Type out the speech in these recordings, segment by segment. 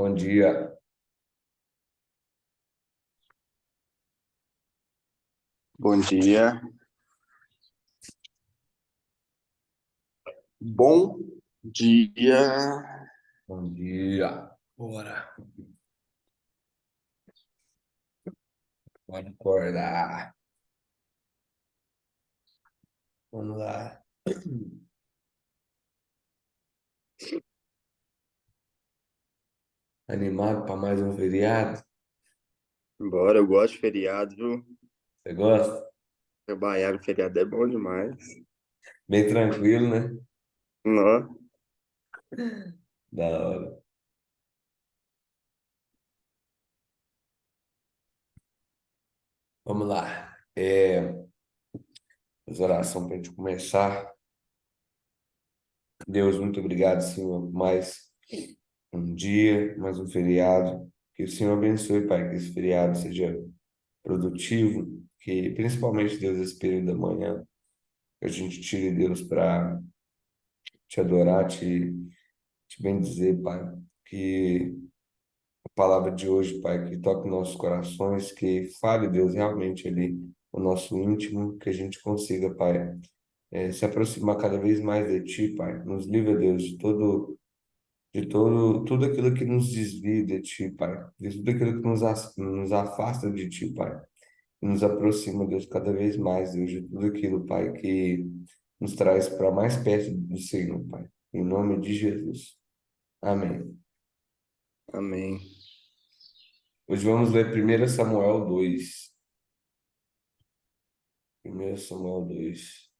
Bom dia. Bom dia. Bom dia. Bom dia. Bora. Pode acordar. Vamos lá. Animado para mais um feriado? Bora, eu gosto de feriado, viu? Você gosta? Trabalhar no feriado é bom demais. Bem tranquilo, né? Não, Da hora. Vamos lá. As orações para a gente começar. Deus, muito obrigado, Senhor, mais um dia, mais um feriado. Que o Senhor abençoe, Pai, que esse feriado seja produtivo, que principalmente, Deus, esse período da manhã, que a gente tire, Deus, para te adorar, te bendizer, Pai. Que a palavra de hoje, Pai, que toque nossos corações, que fale, Deus, realmente ali o nosso íntimo, que a gente consiga, Pai, se aproximar cada vez mais de Ti, Pai. Nos livra, Deus, tudo aquilo que nos desvia de Ti, Pai. De tudo aquilo que nos afasta de Ti, Pai. E nos aproxima, Deus, cada vez mais, Deus, de tudo aquilo, Pai, que nos traz para mais perto do Senhor, Pai. Em nome de Jesus. Amém. amém. Hoje vamos ler 1 Samuel 2. 1 Samuel 2.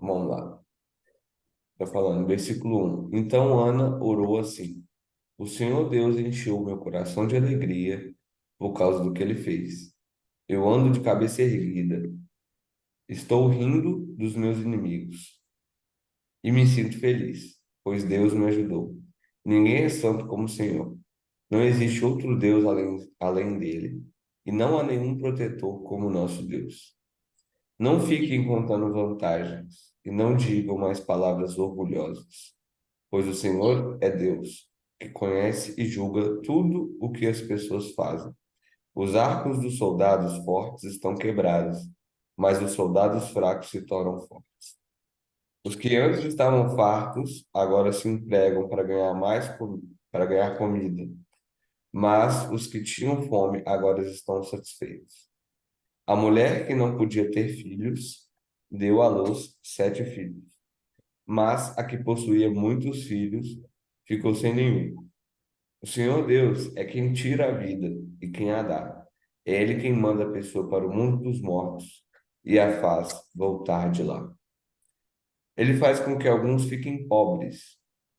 Vamos lá. Está falando, versículo 1. Então Ana orou assim: O Senhor Deus encheu meu coração de alegria por causa do que ele fez. Eu ando de cabeça erguida, estou rindo dos meus inimigos e me sinto feliz, pois Deus me ajudou. Ninguém é santo como o Senhor. Não existe outro Deus além dele, e não há nenhum protetor como o nosso Deus. Não fiquem contando vantagens e não digam mais palavras orgulhosas, pois o Senhor é Deus, que conhece e julga tudo o que as pessoas fazem. Os arcos dos soldados fortes estão quebrados, mas os soldados fracos se tornam fortes. Os que antes estavam fartos agora se empregam para ganhar comida, mas os que tinham fome agora estão satisfeitos. A mulher que não podia ter filhos deu à luz 7 filhos, mas a que possuía muitos filhos ficou sem nenhum. O Senhor Deus é quem tira a vida e quem a dá. É Ele quem manda a pessoa para o mundo dos mortos e a faz voltar de lá. Ele faz com que alguns fiquem pobres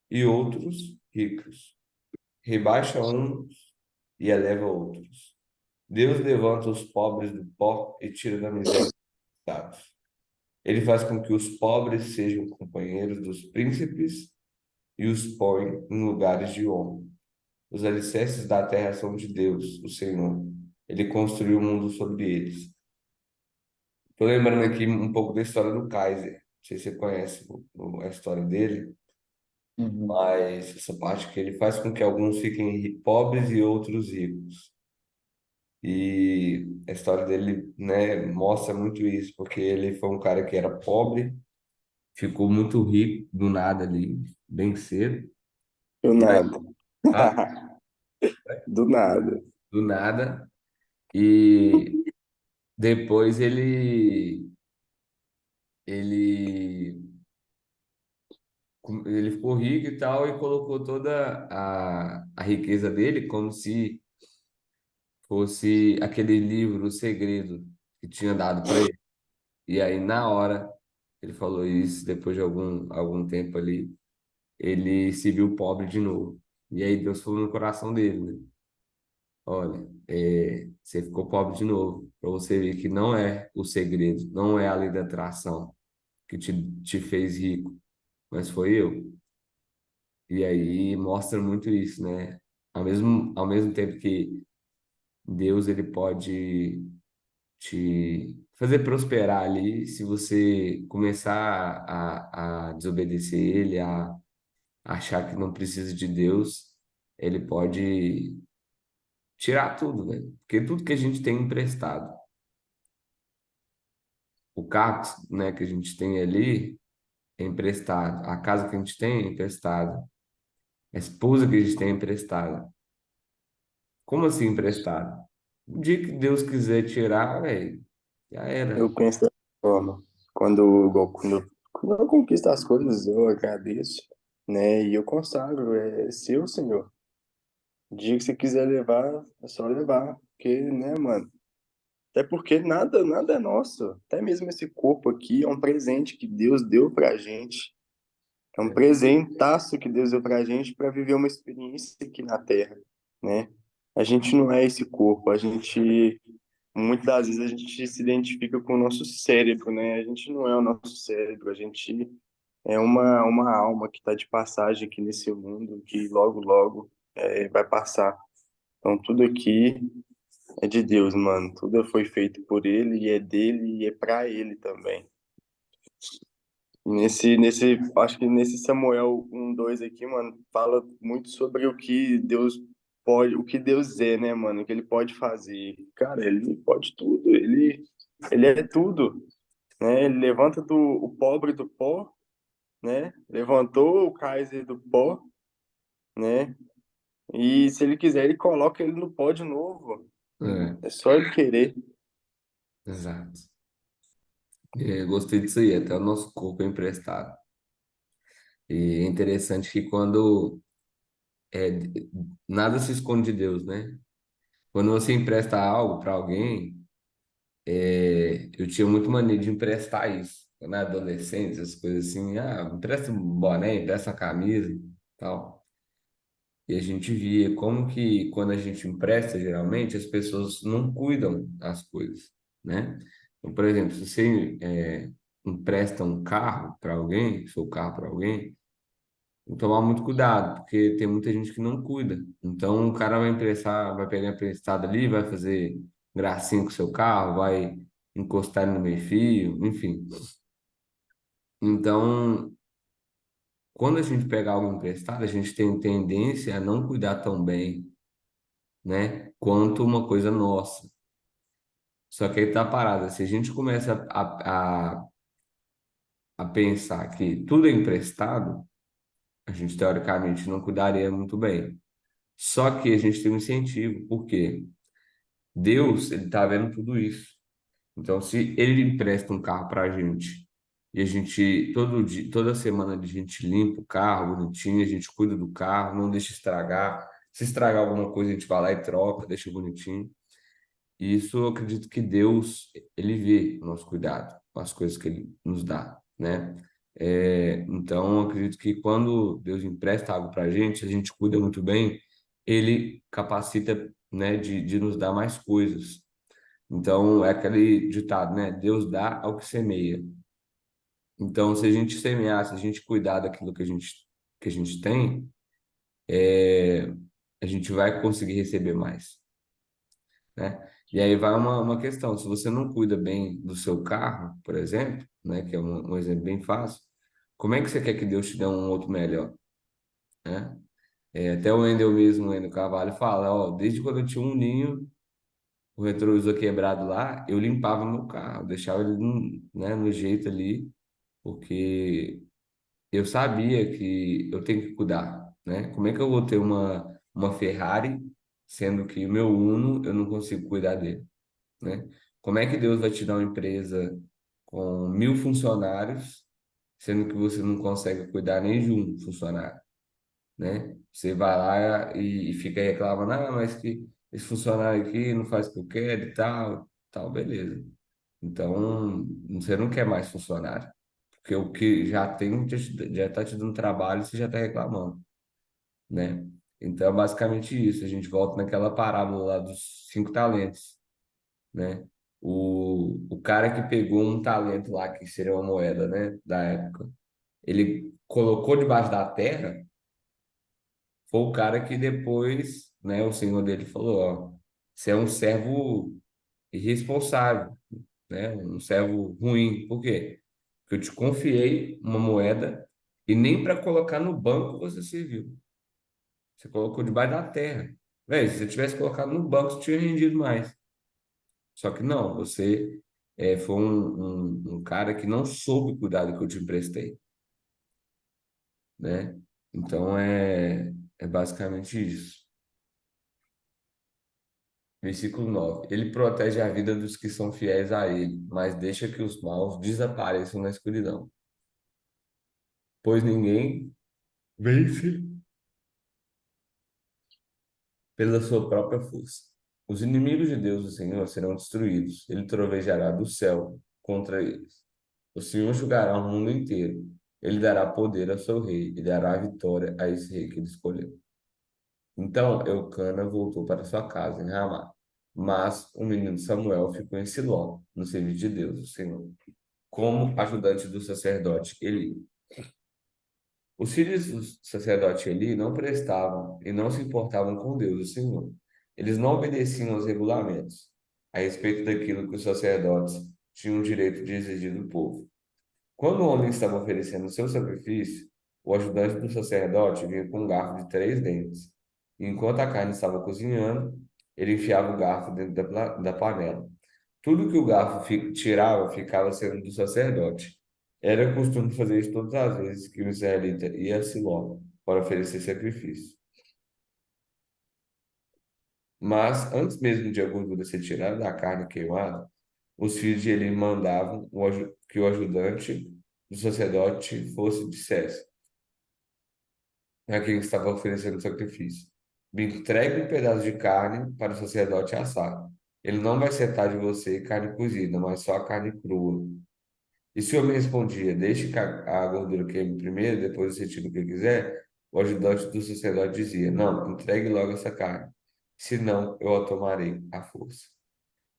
e outros ricos. Rebaixa uns e eleva outros. Deus levanta os pobres do pó e tira da miséria os coitados. Ele faz com que os pobres sejam companheiros dos príncipes e os põe em lugares de honra. Os alicerces da terra são de Deus, o Senhor. Ele construiu o mundo sobre eles. Estou lembrando aqui um pouco da história do Kaiser. Não sei se você conhece a história dele, Uhum. mas essa parte que ele faz com que alguns fiquem pobres e outros ricos. E a história dele, né, mostra muito isso, porque ele foi um cara que era pobre, ficou muito rico do nada ali, bem cedo. Do E aí, nada. ah, Do nada. do nada. E depois ele ele ficou rico e tal e colocou toda a riqueza dele como se fosse aquele livro, O Segredo, que tinha dado para ele. E aí, na hora, ele falou isso, depois de algum tempo ali, ele se viu pobre de novo. E aí Deus falou no coração dele, né? Olha, você ficou pobre de novo, para você ver que não é o segredo, não é a lei da atração que te fez rico, mas foi eu. E aí mostra muito isso, né? Ao mesmo tempo que Deus ele pode te fazer prosperar ali, se você começar a desobedecer ele, a achar que não precisa de Deus, ele pode tirar tudo, velho. Porque tudo que a gente tem emprestado, o carro, né, que a gente tem ali é emprestado, a casa que a gente tem é emprestada, a esposa que a gente tem é emprestada. Como assim emprestado? O dia que Deus quiser tirar, velho, já Eu era. penso dessa forma. Igual quando eu conquisto as coisas, eu agradeço, né? E eu consagro, é seu, Senhor. O dia que você quiser levar, é só levar. Porque, né, mano? Até porque nada é nosso. Até mesmo esse corpo aqui é um presente que Deus deu pra gente. É um presentaço que Deus deu pra gente para viver uma experiência aqui na Terra, né? A gente não é esse corpo, muitas das vezes a gente se identifica com o nosso cérebro, né? A gente não é o nosso cérebro, a gente é uma alma que está de passagem aqui nesse mundo, que logo vai passar. Então tudo aqui é de Deus, mano. Tudo foi feito por Ele e é dele e é para Ele também. Acho que nesse Samuel 1:2 aqui, mano, fala muito sobre o que Deus pode, o que Deus é, né, mano? O que ele pode fazer. Cara, ele pode tudo, ele é tudo, né? Ele levanta o pobre do pó, né? Levantou o Kaiser do pó, né? E se ele quiser, ele coloca ele no pó de novo. É, É só ele querer. exato. Gostei disso aí, até o nosso corpo é emprestado. E é interessante que quando é, nada se esconde de Deus, né? Quando você empresta algo para alguém, eu tinha muito mania de emprestar isso. Na adolescência, as coisas assim, empresta um boné, empresta uma camisa, tal. E a gente via como que quando a gente empresta, geralmente, as pessoas não cuidam das coisas, né? Então, por exemplo, se você empresta um carro para alguém, seu carro para alguém, tem que tomar muito cuidado, porque tem muita gente que não cuida. Então, o cara vai emprestar, vai pegar emprestado ali, vai fazer gracinha com o seu carro, vai encostar ele no meio-fio, enfim. Então, quando a gente pega algo emprestado, a gente tem tendência a não cuidar tão bem, né, quanto uma coisa nossa. Só que aí tá parada. Se a gente começa a pensar que tudo é emprestado, a gente teoricamente não cuidaria muito bem. Só que a gente tem um incentivo, por quê? Deus, ele tá vendo tudo isso. Então, se ele empresta um carro para a gente e a gente todo dia, toda semana a gente limpa o carro bonitinho, a gente cuida do carro, não deixa estragar. Se estragar alguma coisa, a gente vai lá e troca, deixa bonitinho. E isso eu acredito que Deus, ele vê o nosso cuidado com as coisas que ele nos dá, né? Então, eu acredito que quando Deus empresta algo para a gente cuida muito bem, ele capacita, né, de nos dar mais coisas. Então, é aquele ditado, né? Deus dá ao que semeia. Então, se a gente semear, se a gente cuidar daquilo que a gente tem, é, a gente vai conseguir receber mais, né? E aí vai uma questão, se você não cuida bem do seu carro, por exemplo, né? Que é um exemplo bem fácil, como é que você quer que Deus te dê um outro melhor, né? Até o Wendel mesmo, o Wendel Carvalho, fala, ó, desde quando eu tinha um ninho, o retrovisor quebrado lá, eu limpava meu carro, deixava ele né, no jeito ali, porque eu sabia que eu tenho que cuidar, né? Como é que eu vou ter uma Ferrari, sendo que o meu Uno eu não consigo cuidar dele, né? Como é que Deus vai te dar uma empresa com 1.000 funcionários, sendo que você não consegue cuidar nem de um funcionário, né? Você vai lá e fica reclamando, mas que esse funcionário aqui não faz o que eu quero e tal, tal, beleza. Então, você não quer mais funcionário, porque o que já tem já está te dando trabalho, você já está reclamando, né? Então, é basicamente isso. A gente volta naquela parábola lá dos 5 talentos, né? O cara que pegou um talento lá, que seria uma moeda, né, da época, ele colocou debaixo da terra, foi o cara que depois, né, o senhor dele falou, ó, você é um servo irresponsável. né? Um servo ruim. Por quê? Porque eu te confiei uma moeda e nem para colocar no banco você serviu. Você colocou debaixo da terra. Véi, se você tivesse colocado no banco, você tinha rendido mais. Só que não, você foi um cara que não soube cuidar do que eu te emprestei, né? Então é basicamente isso. Versículo 9. Ele protege a vida dos que são fiéis a ele, mas deixa que os maus desapareçam na escuridão. Pois ninguém vence pela sua própria força. Os inimigos de Deus, o Senhor, serão destruídos. Ele trovejará do céu contra eles. O Senhor julgará o mundo inteiro. Ele dará poder ao seu rei e dará a vitória a esse rei que ele escolheu. Então Eucana voltou para sua casa em Ramá. Mas o menino Samuel ficou em Siló, no serviço de Deus, o Senhor, como ajudante do sacerdote Eli. Os filhos do sacerdote Eli não prestavam e não se importavam com Deus, o Senhor. Eles não obedeciam aos regulamentos a respeito daquilo que os sacerdotes tinham o direito de exigir do povo. Quando o homem estava oferecendo o seu sacrifício, o ajudante do sacerdote vinha com um garfo de 3 dentes. E enquanto a carne estava cozinhando, ele enfiava o garfo dentro da panela. Tudo que o garfo tirava ficava sendo do sacerdote. Era costume fazer isso todas as vezes que o israelita ia a Siló para oferecer sacrifício. Mas, antes mesmo de a gordura ser tirada da carne queimada, os filhos de Eli mandavam que o ajudante do sacerdote dissesse a quem estava oferecendo o sacrifício: me entregue um pedaço de carne para o sacerdote assar. Ele não vai acertar de você carne cozida, mas só a carne crua. E se eu me respondia, deixe que a gordura queime primeiro, depois você tira o que quiser, o ajudante do sacerdote dizia, não, entregue logo essa carne, senão eu a tomarei à força.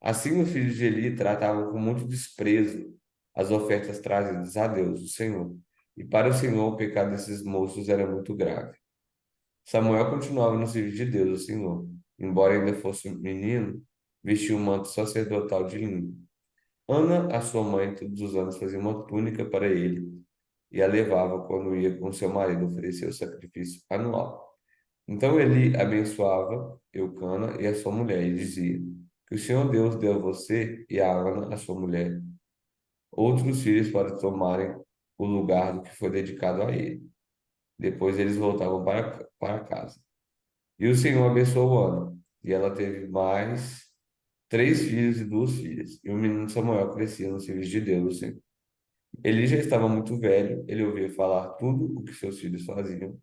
Assim os filhos de Eli tratavam com muito desprezo as ofertas trazidas a Deus, o Senhor. E para o Senhor o pecado desses moços era muito grave. Samuel continuava no serviço de Deus, o Senhor. Embora ainda fosse um menino, vestia um manto sacerdotal de linho. Ana, a sua mãe, todos os anos fazia uma túnica para ele e a levava quando ia com seu marido oferecer o sacrifício anual. Então ele abençoava Eucana e a sua mulher e dizia: que o Senhor Deus deu a você e a Ana, a sua mulher, outros filhos para tomarem o lugar do que foi dedicado a ele. Depois eles voltavam para casa. E o Senhor abençoou Ana, e ela teve mais 3 filhos e 2 filhas. E o menino Samuel crescia no serviço de Deus, o Senhor. Ele já estava muito velho, ele ouvia falar tudo o que seus filhos faziam,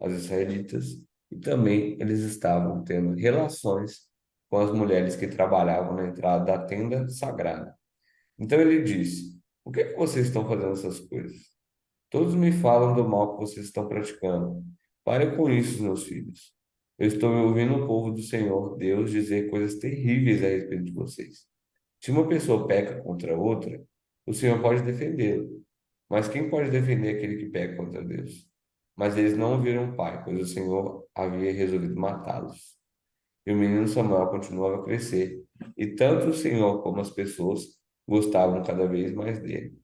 as israelitas, e também eles estavam tendo relações com as mulheres que trabalhavam na entrada da tenda sagrada. Então ele disse: por que que vocês estão fazendo essas coisas? Todos me falam do mal que vocês estão praticando. Parem com isso, meus filhos. Eu estou ouvindo o povo do Senhor, Deus, dizer coisas terríveis a respeito de vocês. Se uma pessoa peca contra outra, o Senhor pode defendê-lo. Mas quem pode defender aquele que peca contra Deus? Mas eles não ouviram o pai, pois o Senhor havia resolvido matá-los. E o menino Samuel continuava a crescer, e tanto o Senhor como as pessoas gostavam cada vez mais dele.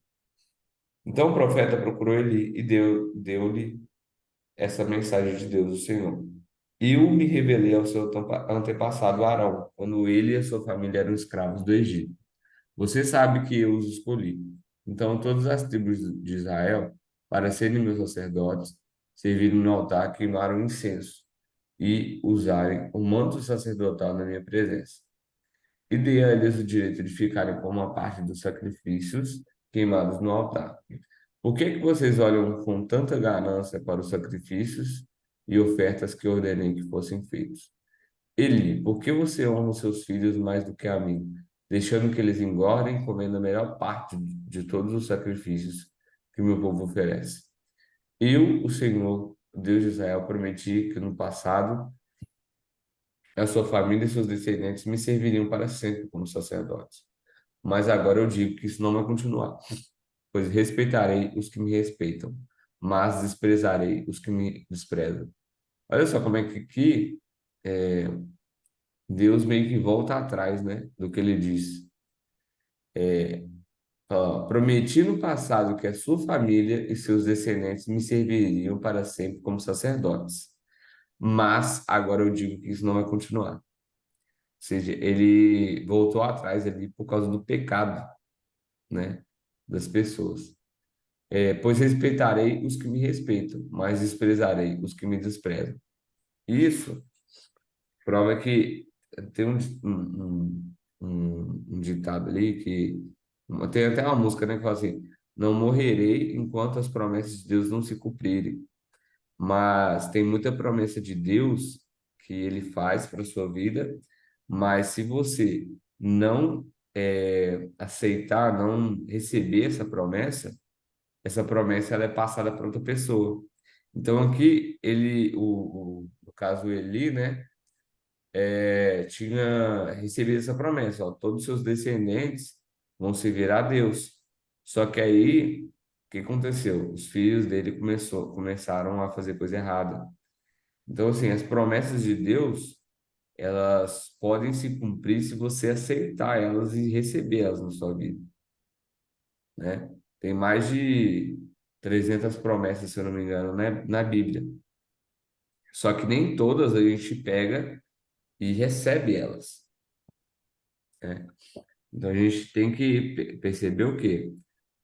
Então o profeta procurou Eli e deu-lhe essa mensagem de Deus, o Senhor. Eu me revelei ao seu antepassado Arão, quando ele e a sua família eram escravos do Egito. Você sabe que eu os escolhi. Então todas as tribos de Israel, para serem meus sacerdotes, serviram no altar, queimaram incenso e usarem o manto sacerdotal na minha presença. E dei a eles o direito de ficarem com uma parte dos sacrifícios queimados no altar. Por que que vocês olham com tanta ganância para os sacrifícios e ofertas que ordenei que fossem feitos? Eli, por que você honra os seus filhos mais do que a mim, deixando que eles engordem, comendo a melhor parte de todos os sacrifícios que o meu povo oferece? Eu, o Senhor, Deus de Israel, prometi que no passado a sua família e seus descendentes me serviriam para sempre como sacerdotes. Mas agora eu digo que isso não vai continuar, pois respeitarei os que me respeitam, mas desprezarei os que me desprezam. Olha só como é que aqui Deus meio que volta atrás, né, do que ele disse. Ó, prometi no passado que a sua família e seus descendentes me serviriam para sempre como sacerdotes. Mas agora eu digo que isso não vai continuar. Ou seja, ele voltou atrás ali por causa do pecado, né, das pessoas. Pois respeitarei os que me respeitam, mas desprezarei os que me desprezam. Isso prova que tem um ditado ali que tem até uma música, né, que fala assim: não morrerei enquanto as promessas de Deus não se cumprirem. Mas tem muita promessa de Deus que ele faz para a sua vida, mas se você não aceitar, não receber essa promessa ela é passada para outra pessoa. Então aqui ele, no caso Eli, né, tinha recebido essa promessa, ó, todos os seus descendentes vão servir a Deus. Só que aí, o que aconteceu? Os filhos dele começaram a fazer coisa errada. Então, assim, as promessas de Deus, elas podem se cumprir se você aceitar elas e receber elas na sua vida, né? Tem mais de 300 promessas, se eu não me engano, né, na Bíblia. Só que nem todas a gente pega e recebe elas, né? Então a gente tem que perceber o quê?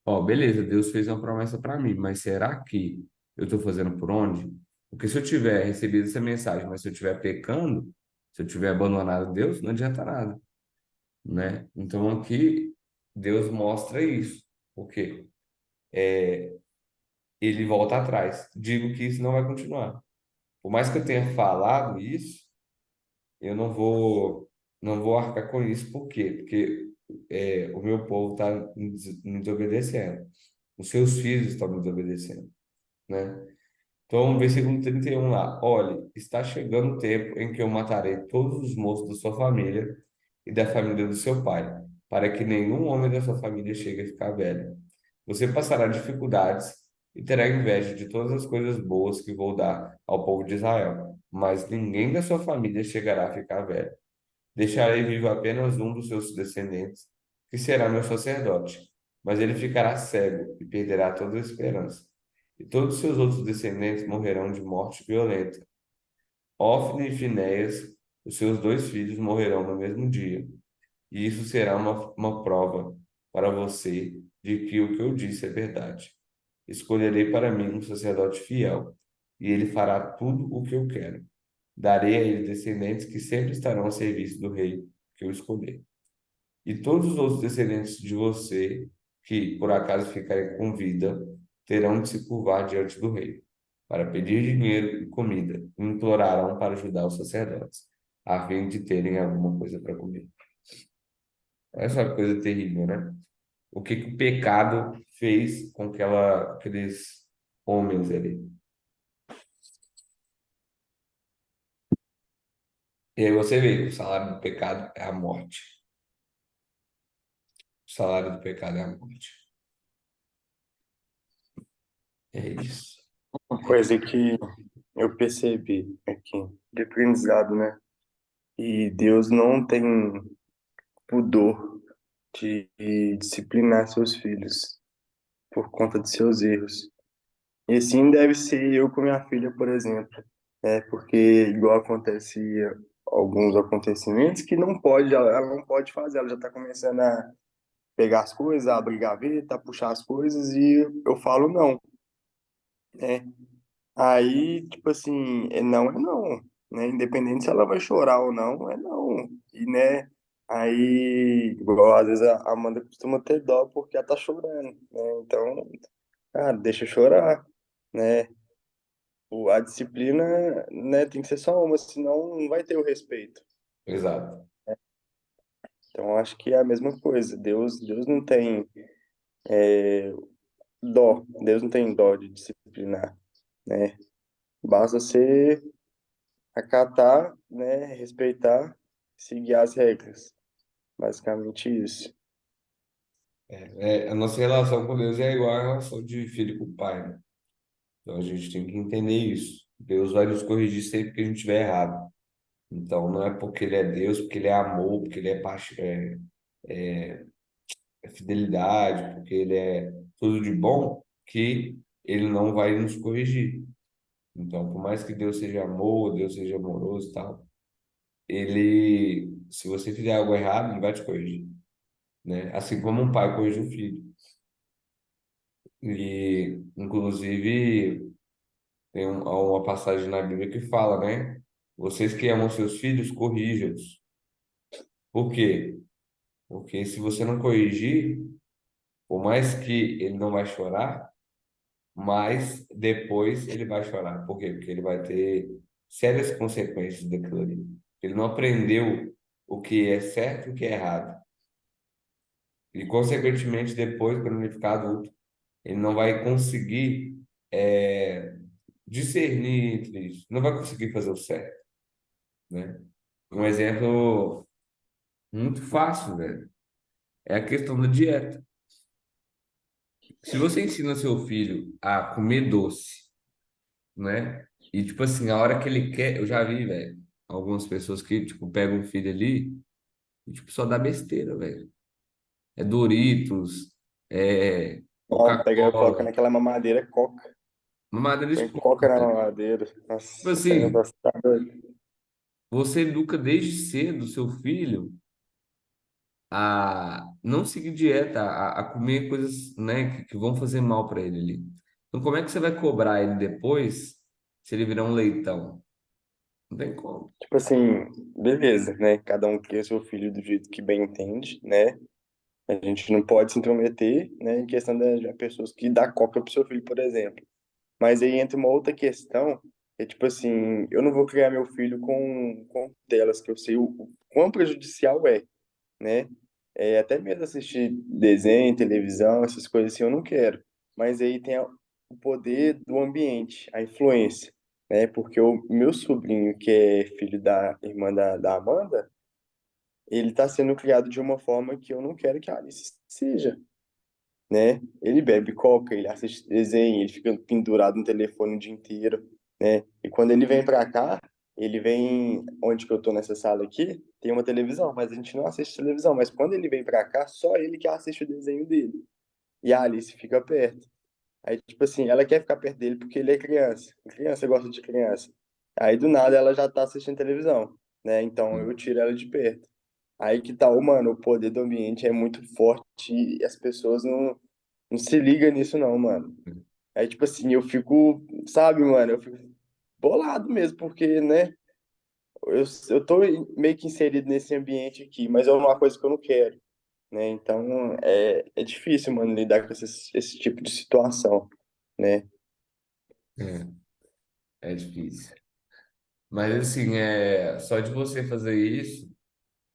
Ó, beleza, Deus fez uma promessa para mim, mas será que eu estou fazendo por onde? Porque se eu tiver recebido essa mensagem, mas se eu estiver pecando, se eu tiver abandonado Deus, não adianta nada, né? Então aqui Deus mostra isso, porque ele volta atrás. Digo que isso não vai continuar. Por mais que eu tenha falado isso, eu não vou arcar com isso. Por quê? Porque o meu povo está me desobedecendo. Os seus filhos estão me desobedecendo, né? Então, versículo 31 lá. Olhe, está chegando o tempo em que eu matarei todos os moços da sua família e da família do seu pai, para que nenhum homem da sua família chegue a ficar velho. Você passará dificuldades e terá inveja de todas as coisas boas que vou dar ao povo de Israel, mas ninguém da sua família chegará a ficar velho. Deixarei vivo apenas um dos seus descendentes, que será meu sacerdote, mas ele ficará cego e perderá toda a esperança. E todos os seus outros descendentes morrerão de morte violenta. Ofne e Finéias, os seus dois filhos, morrerão no mesmo dia. E isso será uma prova para você de que o que eu disse é verdade. Escolherei para mim um sacerdote fiel, e ele fará tudo o que eu quero. Darei a ele descendentes que sempre estarão a serviço do rei que eu escolher. E todos os outros descendentes de você, que por acaso ficarem com vida, terão de se curvar diante do rei, para pedir dinheiro e comida, e implorarão para ajudar os sacerdotes, a fim de terem alguma coisa para comer. Essa é uma coisa terrível, né? O que que o pecado fez com aqueles homens ali. E aí você vê que o salário do pecado é a morte. O salário do pecado é a morte. É isso. Uma coisa que eu percebi aqui, de aprendizado, né? E Deus não tem pudor de disciplinar seus filhos por conta de seus erros. E assim deve ser eu com minha filha, por exemplo. Porque igual acontece alguns acontecimentos que não pode, ela não pode fazer, ela já está começando a pegar as coisas, a abrir gaveta, a puxar as coisas e eu falo não, né? Aí, tipo assim, é não, né? Independente se ela vai chorar ou não, é não. E, né? Aí, igual às vezes a Amanda costuma ter dó porque ela tá chorando, né? Então, cara, deixa chorar, né? A disciplina, né, tem que ser só uma, senão não vai ter o respeito. Exato. Então, eu acho que é a mesma coisa. Deus não tem dó, Deus não tem dó de disciplinar, né? Basta você acatar, né, respeitar, seguir as regras. Basicamente isso. A nossa relação com Deus é igual à relação de filho com o pai, né? Então a gente tem que entender isso. Deus vai nos corrigir sempre que a gente estiver errado. Então não é porque ele é Deus, porque ele é amor, porque ele é paixão, fidelidade, porque ele é tudo de bom, que ele não vai nos corrigir. Então, por mais que Deus seja amor, Deus seja amoroso e tal, ele, se você fizer algo errado, ele vai te corrigir, né? Assim como um pai corrige um filho. E, inclusive, tem uma passagem na Bíblia que fala, né? Vocês que amam seus filhos, corrijam-os. Por quê? Porque se você não corrigir, por mais que ele não vai chorar, mas depois ele vai chorar. Por quê? Porque ele vai ter sérias consequências daquilo ali. Ele não aprendeu o que é certo e o que é errado. E, consequentemente, depois, quando ele ficar adulto, ele não vai conseguir discernir entre isso. Não vai conseguir fazer o certo, né? Um exemplo muito fácil, velho, é a questão da dieta. Se você ensina seu filho a comer doce, né? E, tipo assim, a hora que ele quer, eu já vi, velho, algumas pessoas que, tipo, pegam um filho ali e, tipo, só dá besteira, velho. É Doritos, é Ó, pega, coloca Coca-Cola, naquela mamadeira coca. mamadeira de Põe esponja, coca na velho. mamadeira. Tipo Nossa, esse assim, negócio tá doido. você educa desde cedo seu filho a não seguir dieta, a comer coisas, né, que vão fazer mal para ele ali. Então, como é que você vai cobrar ele depois se ele virar um leitão? Não tem como. Tipo assim, beleza, né? Cada um cria seu filho do jeito que bem entende, né? A gente não pode se intrometer, né, em questão de pessoas que dá coca pro seu filho, por exemplo. Mas aí entra uma outra questão, é tipo assim, eu não vou criar meu filho com telas, que eu sei o quão prejudicial é, né? É, até mesmo assistir desenho, televisão, essas coisas assim, eu não quero. Mas aí tem o poder do ambiente, a influência, né? Porque o meu sobrinho, que é filho da irmã da Amanda, ele está sendo criado de uma forma que eu não quero que a Alice seja, né? Ele bebe coca, ele assiste desenho, ele fica pendurado no telefone o dia inteiro, né? E quando ele vem pra cá, ele vem onde que eu tô nessa sala aqui, tem uma televisão, mas a gente não assiste televisão, mas quando ele vem pra cá, só ele que assiste o desenho dele. E a Alice fica perto. Aí, tipo assim, ela quer ficar perto dele porque ele é criança. Criança gosta de criança. Aí, do nada, ela já tá assistindo televisão, né? Então, eu tiro ela de perto. Aí que tá, mano, o poder do ambiente é muito forte e as pessoas não se ligam nisso, não, mano. Aí, tipo assim, eu fico, sabe, mano, eu fico bolado mesmo, porque, né, eu tô meio que inserido nesse ambiente aqui, mas é uma coisa que eu não quero, né? Então, é difícil, mano, lidar com esse tipo de situação, né? É difícil. Mas assim, só de você fazer isso,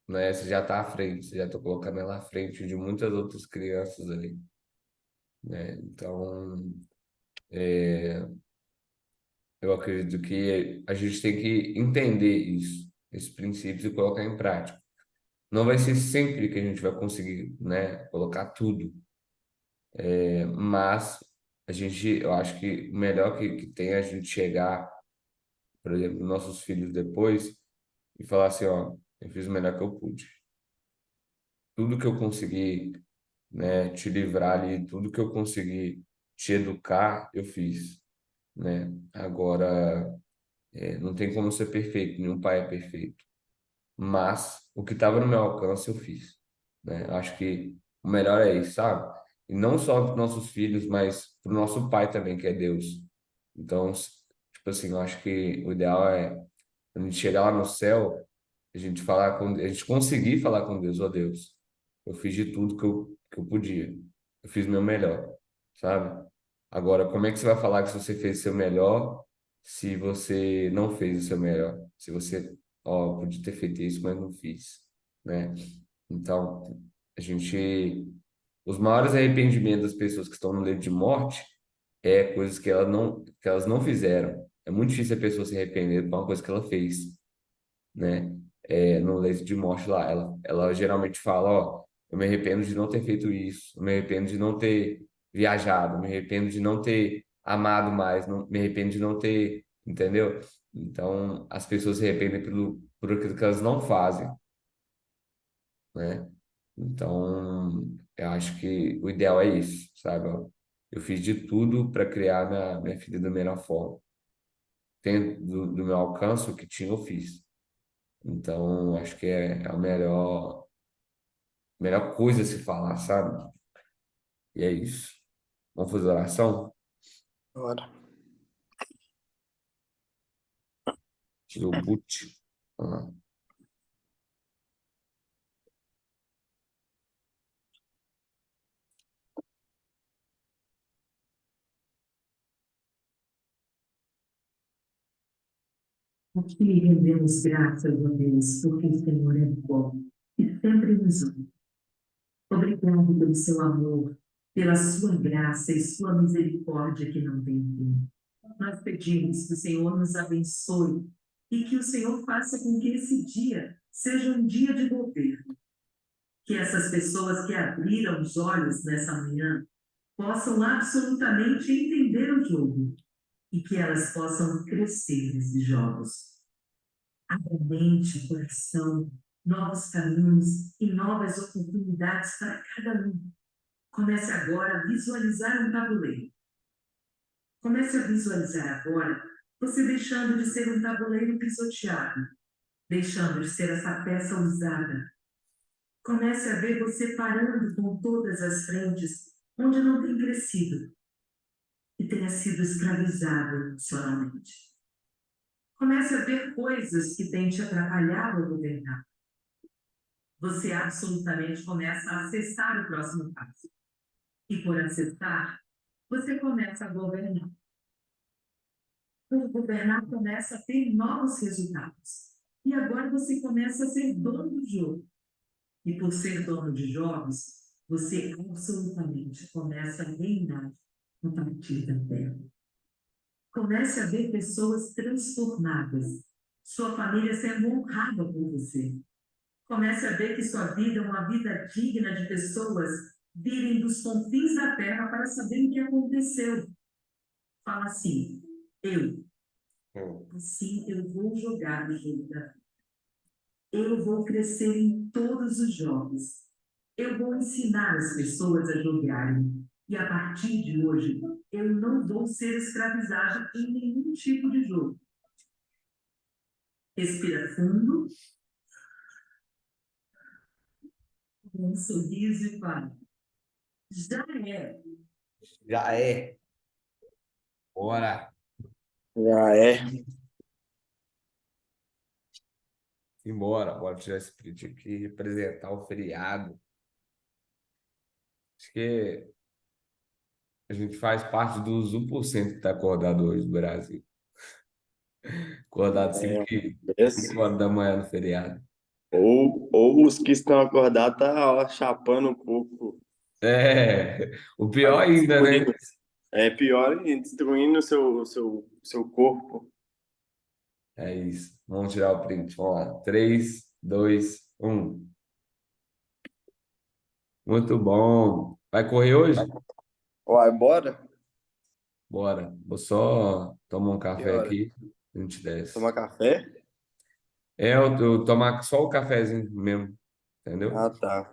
né? Você já está à frente, você já está colocando ela à frente de muitas outras crianças ali, né? Então, eu acredito que a gente tem que entender isso, esses princípios e colocar em prática. Não vai ser sempre que a gente vai conseguir, né? Colocar tudo, mas eu acho que o melhor que tem é a gente chegar, por exemplo, nos nossos filhos depois e falar assim, ó, eu fiz o melhor que eu pude. Tudo que eu consegui, né, te livrar ali, tudo que eu consegui te educar, eu fiz, né? Agora, não tem como ser perfeito, nenhum pai é perfeito, mas o que estava no meu alcance eu fiz, né? Acho que o melhor é isso, sabe? E não só para nossos filhos, mas para o nosso pai também, que é Deus. Então, tipo assim, eu acho que o ideal é quando a gente chegar lá no céu, a gente conseguir falar com Deus, ó Deus, eu fiz de tudo que eu podia. Eu fiz o meu melhor, sabe? Agora, como é que você vai falar que você fez o seu melhor se você não fez o seu melhor? Se você, ó, podia ter feito isso, mas não fiz, né? Então, a gente, os maiores arrependimentos das pessoas que estão no leito de morte é coisas que elas não fizeram. É muito difícil a pessoa se arrepender por uma coisa que ela fez, né? No leito de morte lá, ela geralmente fala, ó, eu me arrependo de não ter feito isso, eu me arrependo de não ter viajado, eu me arrependo de não ter amado mais, me arrependo de não ter, entendeu? Então, as pessoas se arrependem por aquilo que elas não fazem, né? Então, Eu acho que o ideal é isso, sabe? Ó, eu fiz de tudo para criar minha filha da melhor forma. Dentro do meu alcance, o que tinha, eu fiz. Então, acho que é a melhor coisa a se falar, sabe? E é isso. Vamos fazer oração? Bora. Tira o boot. Vamos lá. Aqui rendemos graças a Deus, porque o Senhor é bom e sempre nos ouve. Obrigado pelo seu amor, pela sua graça e sua misericórdia que não tem fim. Nós pedimos que o Senhor nos abençoe e que o Senhor faça com que esse dia seja um dia de governo. Que essas pessoas que abriram os olhos nessa manhã possam absolutamente entender o jogo e que elas possam crescer nesses jogos. Abra mente, coração, novos caminhos e novas oportunidades para cada um. Comece agora a visualizar um tabuleiro. Comece a visualizar agora você deixando de ser um tabuleiro pisoteado, deixando de ser essa peça usada. Comece a ver você parando com todas as frentes onde não tem crescido e tenha sido escravizado emocionalmente. Comece a ver coisas que têm te atrapalhado a governar. Você absolutamente começa a acessar o próximo passo. E por acessar, você começa a governar. Por governar, começa a ter novos resultados. E agora você começa a ser dono do jogo. E por ser dono de jogos, você absolutamente começa a reinar no partir da terra. Comece a ver pessoas transformadas. Sua família sendo honrada por você. Comece a ver que sua vida é uma vida digna de pessoas virem dos confins da terra para saber o que aconteceu. Fala assim, eu, assim eu vou jogar o jogo da vida. Eu vou crescer em todos os jogos. Eu vou ensinar as pessoas a jogarem. E a partir de hoje, eu não vou ser escravizado em nenhum tipo de jogo. Respira fundo, com um sorriso e fala, já é. Já é. Bora. Já é. Embora. Bora tirar esse print aqui e representar o feriado. Acho que a gente faz parte dos 1% que está acordado hoje no Brasil. Acordado É, 5 horas da manhã no feriado. ou os que estão acordados tá ó, chapando um pouco, É, o tá pior ainda, né? destruindo. É pior ainda, destruindo o seu corpo. É isso. Vamos tirar o print. Vamos lá. 3, 2, 1. Muito bom. Vai correr hoje? Uai, bora? Bora. Vou só tomar um Que café hora? aqui. A gente desce. Tomar café? Eu tomar só o cafezinho mesmo. Ah, Entendeu? tá.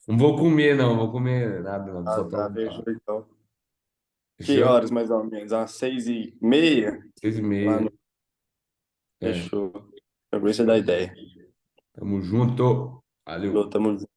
Não vou comer, não. Vou comer nada, não. Ah, Só tá, tomar. fechou então. Que Fechou? horas mais ou menos? Às 6h30? 6h30. Lá no. É. Fechou. Eu gostei da Fechou? ideia. Tamo junto. Valeu. Tamo junto.